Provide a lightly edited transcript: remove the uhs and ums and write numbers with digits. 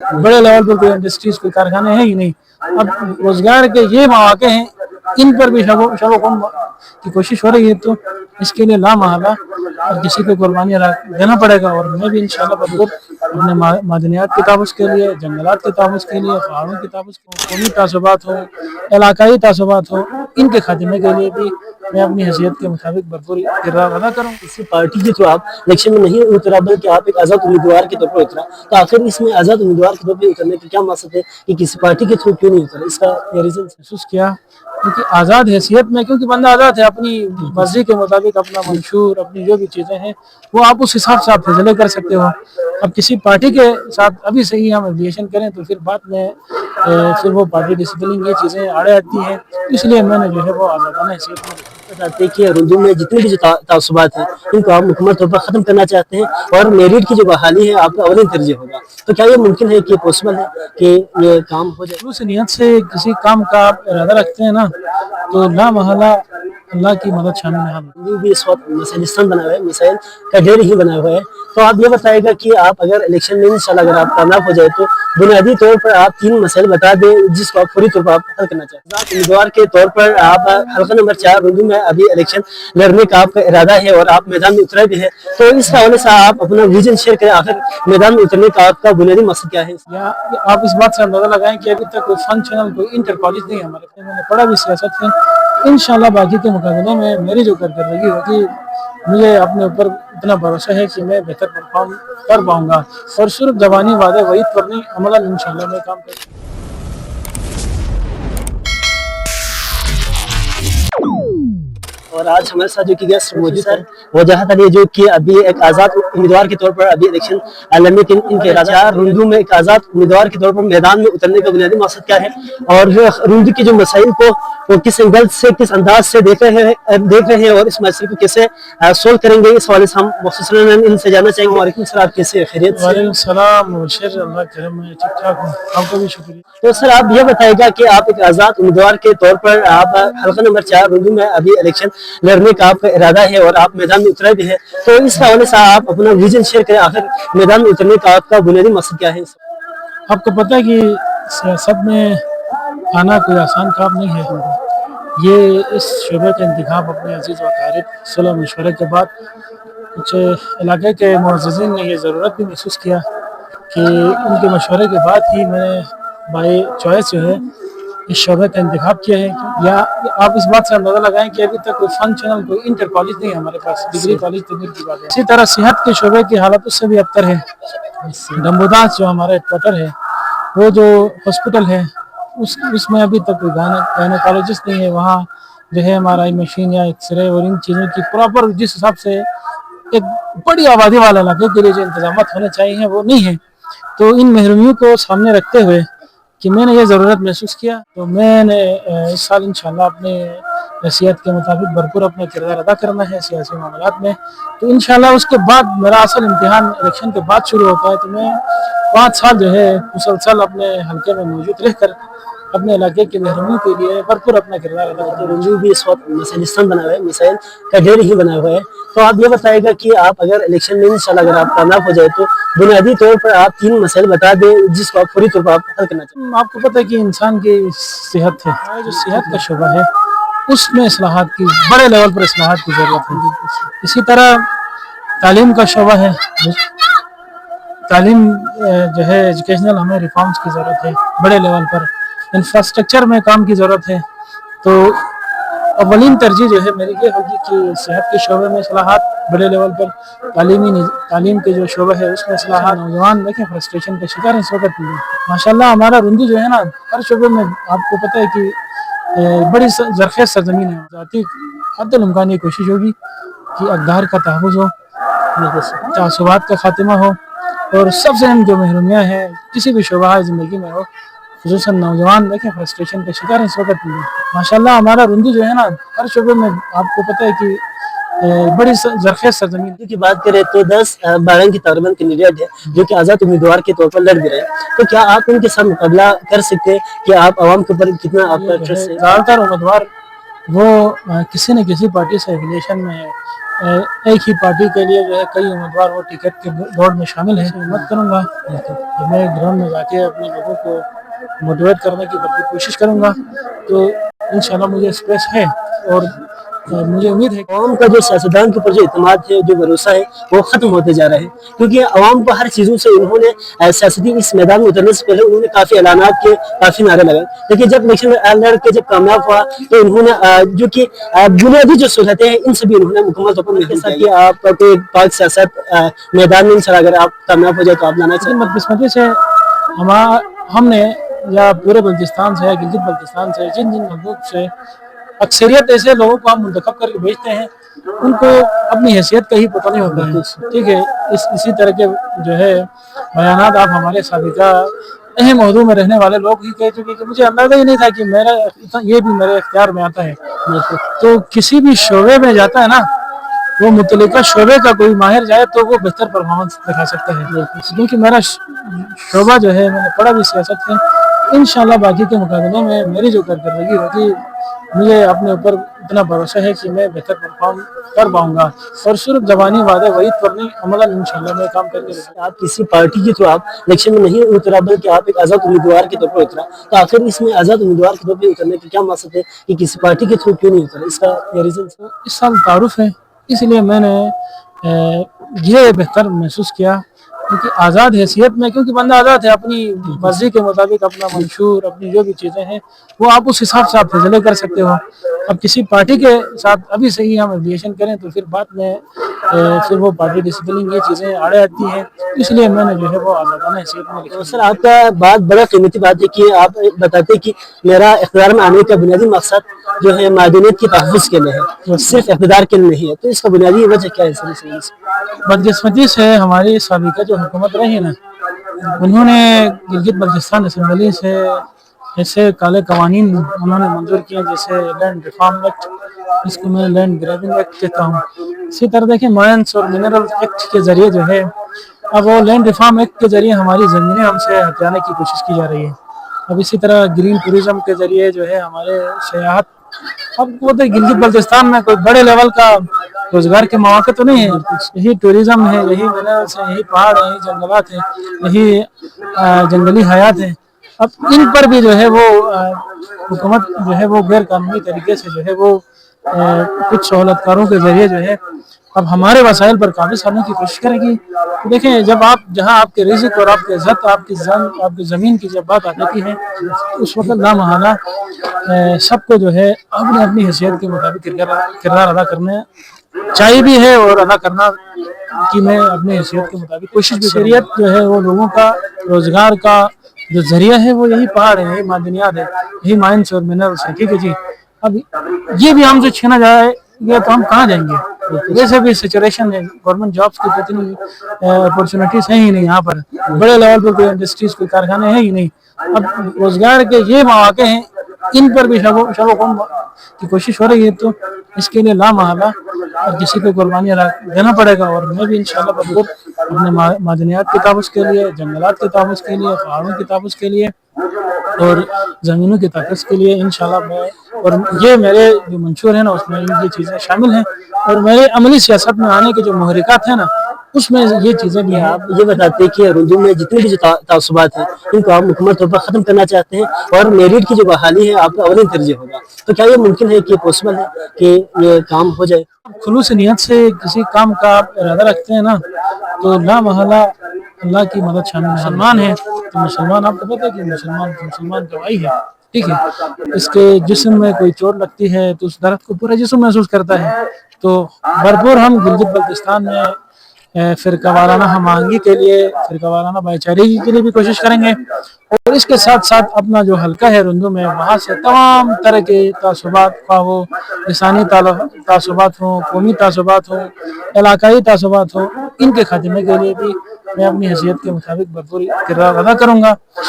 बड़े लेवल पर कोई इंडस्ट्रीज कोई कारखाने हैं ही नहीं। अब रोजगार के ये मौके हैं, इन पर भी शबोकम की कोशिश हो रही है, तो इसके लिए लामहला और किसी को कुर्बानी देना पड़ेगा। और मैं भी इंशाल्लाह भरपूर अपने मादनियात के तहफ़्फ़ुज़ के लिए, जंगलात के तहफ़्फ़ुज़ के लिए, पहाड़ों के तहफ़्फ़ुज़ के लिए, कौमी तासुबात हो, इलाकाई तासुबात हो, इनके खात्मे के लिए भी मैं अपनी हैसियत के मुताबिक भरपूर किरदार अदा करूँ। किसी पार्टी के थ्रू आप इलेक्शन में नहीं उतरा बल्कि आप एक आज़ाद उम्मीदवार के तौर पर उतरा, तो आखिर इसमें आज़ाद उम्मीदवार के तौर पर उतरने का क्या मकसद है कि किसी पार्टी के थ्रू क्यों नहीं उतरा, इसका रीज़न महसूस किया क्योंकि आज़ाद हैसियत में, क्योंकि बंदा आज़ाद है अपनी मर्जी के मुताबिक अपना मंशूर अपनी जो भी चीज़ें हैं वो आप उस हिसाब से आप फैसले कर सकते हो। अब किसी पार्टी के साथ अभी से ही हम एफिलिएशन करें तो फिर बाद में फिर वो पार्टी डिसिप्लिन ये चीज़ें आड़े आती हैं, इसलिए मैंने जो है वो आज़ादाना हैसियत में चाहते हैं कि रुंदू में जितने भी जो तासुबात हैं उनको आप मुकम्मल तौर पर ख़त्म करना चाहते हैं और मेरिट की जो बहाली है आपका अवलिन तरजीह होगा, तो क्या ये मुमकिन है कि पॉसिबल है कि ये काम हो जाए? शुरू से नियत से किसी काम का आप इरादा रखते हैं ना तो लामहला अल्लाह की मदद शामिल है। रुंदू भी इस वक्त मसलिस्तान बना हुआ है, मिसाइल का ढेर ही बना हुआ है, तो आप ये बताएगा कि आप अगर इलेक्शन में इंशाल्लाह अगर आप कामयाब हो जाए तो बुनियादी तौर पर आप 3 मसाइल बता दें जिसको आप फौरी तौर पर आप हल करना चाहते हैं। उम्मीदवार के तौर पर आप हल्का नंबर 4 रुंदू में अभी इलेक्शन लड़ने का आपका इरादा है और आप मैदान में उतरे भी है, तो इस हवाले से आप अपना विजन शेयर करें, आखिर मैदान में उतरने का आपका बुनियादी मकसद क्या है? या आप इस बात से अंदाजा लगाएं कि अभी तक कोई फंक्शनल कोई इंटर कॉलेज नहीं हमारे पास, मैंने पढ़ा भी सियासत में, इंशाल्लाह बाकी के मुकाबले में मेरी जो कारकर्दगी होगी मुझे अपने ऊपर इतना भरोसा है कि मैं बेहतर परफॉर्म कर पाऊंगा और सिर्फ जबानी वादे वही पर नहीं अमलन इंशाल्लाह मैं काम करूँगा। और आज हमारे साथ जो कि गेस्ट मौजूद है वो जहाँ तक जो कि अभी एक आज़ाद उम्मीदवार के तौर पर अभी इलेक्शन लड़ने के इनके इरादा, रुंदू में एक आज़ाद उम्मीदवार के तौर पर मैदान में उतरने का बुनियादी मकसद क्या है और रुंदू के जो मसाइल को वो किस एंगल से किस अंदाज से देख रहे हैं और इस मसले को कैसे सोल्व करेंगे, इस हवाले से हम मखसूसन इनसे जानना चाहेंगे। वालेकुम सलाम, आप कैसे खैरियत से? वालेकुम सलाम, मुबशर, अल्लाह करम में ठीक ठाक हूँ, आपका भी शुक्रिया। तो सर आप ये बताएगा कि आप एक आज़ाद उम्मीदवार के तौर पर आप हल्का नंबर 4 रुंदू में अभी इलेक्शन लड़ने का आपका इरादा है और आप मैदान में उतरे भी है, तो इस हवाले से आप अपना विजन शेयर करें, आखिर मैदान में उतरने का आपका बुनियादी मकसद क्या है? आपको पता है कि सियासत में आना कोई आसान काम नहीं है। ये इस शोबे का इंतखाब अपने अजीज़ वक़ारिब सलाह मशवरे के बाद कुछ इलाके के मुअज़्ज़िज़ीन ने ये ज़रूरत भी महसूस किया कि उनके मशवरे के बाद ही मैंने बाय चॉइस जो है इस शोबे का इंतखाब किया है। या आप इस बात से अंदाज़ा लगाएं कि अभी तक कोई फंक्शनल कोई इंटर कॉलेज नहीं है हमारे पास, डिग्री कॉलेज तक की बात है। इसी तरह सेहत के शोबे की हालत उससे भी अबतर है। डम्बोदास जो हमारा हेडक्वार्टर है वो जो हॉस्पिटल है उसमें अभी तक कोई गायनेकोलॉजिस्ट नहीं है। वहाँ जो है एमआरआई मशीन या एक्सरे और इन चीज़ों की प्रॉपर जिस हिसाब से एक बड़ी आबादी वाले इलाके के लिए जो इंतजाम होने चाहिए वो नहीं है। तो इन महरूमियों को सामने रखते हुए कि मैंने ये ज़रूरत महसूस किया तो मैंने इस साल इंशाल्लाह अपने हैसियत के मुताबिक भरपूर अपना किरदार अदा करना है सियासी मामलात में। तो इंशाल्लाह उसके बाद मेरा असल इम्तिहान इलेक्शन के बाद शुरू होता है, तो मैं 5 साल जो है मुसलसल अपने हल्के में मौजूद रहकर अपने इलाके के महरूमियों के लिए भरपूर अपना किरदार अदा करता हूं। रुंदू भी इस वक्त मसलिस्तान बना हुआ है, मिसाइल का ढेर ही बना हुआ है, तो आप ये बताएगा कि आप अगर इलेक्शन में इंशाल्लाह अगर आप कामयाब हो जाए तो बुनियादी तौर पर आप 3 मसाइल बता दें जिसको आप फौरी तौर पर आप हल करना चाहिए। आपको पता है कि इंसान की सेहत है, जो सेहत का शोबा है उसमें इस्लाहात की बड़े लेवल पर इस्लाहात की ज़रूरत है। इसी तरह तालीम का शोबा है, तालीम जो है एजुकेशनल हमें रिफॉर्म्स की ज़रूरत है बड़े लेवल पर, इंफ्रास्ट्रक्चर में काम की ज़रूरत है। तो अवलीन तरजीह जो है मेरी ये होगी कि सेहत के शोबे में इस्लाहात बड़े लेवल पर, तालीम के जो शोबा है उसमें इस्लाहात। नौजवान देखें फ्रस्ट्रेशन का शिकार इस वक्त माशाल्लाह हमारा रुंदू जो है ना हर शोबे में आपको पता है कि बड़ी ज़रख़ेज़ सरज़मीन है। ज़ाती हद्दुल इम्कान ये कोशिश होगी कि अक़दार का तहफ़्फ़ुज़ हो, तासुबात का ख़ात्मा हो और सबसे अहम जो महरूमियाँ हैं किसी भी शोबा ज़िंदगी में हो, ख़ुसूसन नौजवान देखें फ्रस्ट्रेशन का शिकार इस वक्त माशाल्लाह हमारा रुंदू जो है ना हर शोबे में आपको पता है कि बड़ी ज़रख़ेज़ सरज़मीन की बात करें तो 10-12 की तकरीबन कैंडिडेट है जो कि आज़ाद उम्मीदवार के तौर पर लड़ भी रहे हैं, तो क्या आप उनके साथ मुकाबला कर सकते हैं कि आप आवाम के ऊपर कितना आपका ट्रस्ट है? ज़्यादातर उम्मीदवार वो किसी न किसी पार्टी से एफिलिएशन में है, एक ही पार्टी के लिए जो है कई उम्मीदवार वो टिकट के दौड़ में शामिल हैं, मत करूँगा। तो मैं ग्राउंड में जाके अपने लोगों को मोटिवेट करने की भरपूर कोशिश करूँगा। तो इंशाल्लाह मुझे स्पेस है और मुझे उम्मीद है आवाम का जो सियासतदान के ऊपर जो इत्मीनान है, जो भरोसा है, वो खत्म होते जा रहा है, क्योंकि आवाम को हर चीज़ों से उन्होंने सियासती इस मैदान में उतरने से पहले उन्होंने काफ़ी ऐलानात के, काफ़ी नारे लगाए, लेकिन जब इलेक्शन में लड़ के जब कामयाब हुआ तो उन्होंने जो कि बुनियादी जो सहूलतें हैं इन सभी उन्होंने मुकम्मल तौर पर महसूस कि आप कोई पाक सियासत मैदान में इंशाल्लाह अगर आप कामयाब हो जाए तो आप लाना चाहिए। बदकिस्मती से हमने या पूरे बल्चिस्तान से या गिलगित बल्चिस्तान से जिन जिन हकूक से अक्सरियत ऐसे लोगों को हम मुंतखब करके भेजते हैं उनको अपनी हैसियत का ही पता नहीं होता है। ठीक है, इसी तरह के जो है बयानात आप हमारे साबिका अहम मौजू में रहने वाले लोग ही कह चुके कि मुझे अंदाजा ही नहीं था कि मेरा ये भी मेरे इख्तियार में आता है। तो किसी भी शोबे में जाता है ना, वो मुतल्लिका शोबे का कोई माहिर जाए तो वो बेहतर परफॉर्मेंस दिखा सकता है, क्योंकि मेरा शोबा जो है मैंने पढ़ा भी सियासत है। इंशाल्लाह बाकी के मुकाबले में मेरी जो कारकर्दगी होगी मुझे अपने ऊपर इतना भरोसा है कि मैं बेहतर परफॉर्म कर पाऊंगा और सिर्फ जबानी वादे वही पर नहीं अमलन इंशाल्लाह मैं काम करके। आप किसी पार्टी के थ्रू आप इलेक्शन में नहीं उतरा बल्कि आप एक आज़ाद उम्मीदवार के तौर पर उतरा, तो आखिर इसमें आज़ाद उम्मीदवार के तौर पर उतरने का क्या मकसद है कि किसी पार्टी के थ्रू क्यों नहीं उतरा, इसका रीजन? इस साल तारुफ है, इसलिए मैंने ये बेहतर महसूस किया क्योंकि आज़ाद हैसियत में, क्योंकि बंदा आज़ाद है अपनी मर्जी के मुताबिक अपना मंशूर अपनी जो भी चीज़ें हैं वो आप उस हिसाब से आप फैसले कर सकते हो। अब किसी पार्टी के साथ अभी से ही हम एफिलिएशन करें तो फिर बाद में फिर वो पार्टी डिसिप्लिन ये चीज़ें आड़े आती हैं, इसलिए मैंने जो है वो आज़ादाना हैसियत में लिखा। सर आपका बात बड़ा कीमती बात है कि आप बताते हैं कि मेरा इख्तियार में आने का बुनियादी मकसद जो है मादनियत के तहफ़्फ़ुज़ के लिए है, सिर्फ इक़्तिदार के लिए नहीं है, तो इसका बुनियादी वजह क्या है सर? बदकिस्मती से हमारी साबिका जो हुकूमत रही ना, उन्होंने गिलगित बल्चिस्तान असम्बली से ऐसे काले कवानीन उन्होंने मंजूर किए जैसे लैंड रिफॉर्म एक्ट, इसको मैं लैंड ग्रैबिंग एक्ट कहता हूँ। इसी तरह देखें माइंस और मिनरल एक्ट के जरिए जो है अब वो लैंड रिफॉर्म एक्ट के जरिए हमारी ज़मीनें हमसे हथियाने की कोशिश की जा रही है। अब इसी तरह ग्रीन टूरिज्म के जरिए जो है हमारे सयाहत, अब वो तो गिलगित बल्चिस्तान में कोई बड़े लेवल का रोजगार के मौके तो नहीं है, यही टूरिज्म है, यही मिनरल्स है, यही पहाड़ है, यही जंगलात है, यही जंगली हयात है। अब इन पर भी जो है वो हुकूमत जो है वो गैर कानूनी तरीके से जो है वो कुछ सहूलतकारों के जरिए जो है अब हमारे वसाइल पर काबिज करने की कोशिश करेगी। तो देखें जब आप जहां आपके रिज़्क़ और आपके इज़्ज़त आपकी ज़मीन की जब बात आ जाती है तो उस वक्त लामहला सबको जो है अपनी अपनी हैसियत के मुताबिक किरदार अदा करने चाहिए भी है और अदा करना कि मैं अपनी हैसियत के मुताबिक कोशिश भी। शरीयत जो है वो लोगों का रोजगार का जो जरिया है वो यही पहाड़ है, यही मादनियात है, यही माइंस और मिनरल्स है। ठीक है जी, अब ये भी हमसे छीना जाए ये तो हम कहाँ जाएंगे? वैसे भी सिचुएशन है, गवर्नमेंट जॉब्स की इतनी अपॉर्चुनिटीज है ही नहीं, यहाँ पर बड़े लेवल पर कोई इंडस्ट्रीज कोई कारखाने हैं ही नहीं। अब रोजगार के ये मौके हैं, इन पर भी शबो कौम की कोशिश हो रही है, तो इसके लिए लामहला और किसी को कुर्बानी देना पड़ेगा। और मैं भी इंशाल्लाह भरपूर अपने मादनियात के तहफ़्फ़ुज़ के लिए, जंगलात के तहफ़्फ़ुज़ के लिए, पहाड़ों के तहफ़्फ़ुज़ के लिए और ज़मीनों के तहफ़्फ़ुज़ के लिए इंशाल्लाह मैं, और ये मेरे जो मंशूर है ना उसमें ये चीज़ें शामिल हैं और मेरे अमली सियासत में आने के जो मुहरिकात हैं ना उसमें ये चीज़ें भी हैं। आप ये बताते हैं कि रुंदू में जितने भी जो तासुबात हैं इनको आप मुकम्मल तौर पर ख़त्म करना चाहते हैं और मेरिट की जो बहाली है आपका अवली तरजीह होगा, तो क्या ये मुमकिन है कि पॉसिबल है कि ये काम हो जाए? खुलूस नियत से किसी काम का आप इरादा रखते हैं ना तो लामहला अल्लाह की मदद शामिल। मुसलमान है तो मुसलमान, आपको पता है कि मुसलमान गवाही है, ठीक है, इसके जिस्म में कोई चोट लगती है तो उस दर्द को पूरा जिस्म महसूस करता है। तो भरपूर हम गिलगित बल्चिस्तान में फिरका वाराना हमआहंगी के लिए, फिरका वाराना भाईचारे के लिए भी कोशिश करेंगे और इसके साथ साथ अपना जो हल्का है रुंदू में वहाँ से तमाम तरह के तासुबात का हो, लिसानी तासुबात हो, कौमी तासुबात हो, इलाकाई तासुबात हो, इनके खात्मे के लिए भी मैं अपनी हैसियत के मुताबिक भरपूर किरदार अदा करूँगा।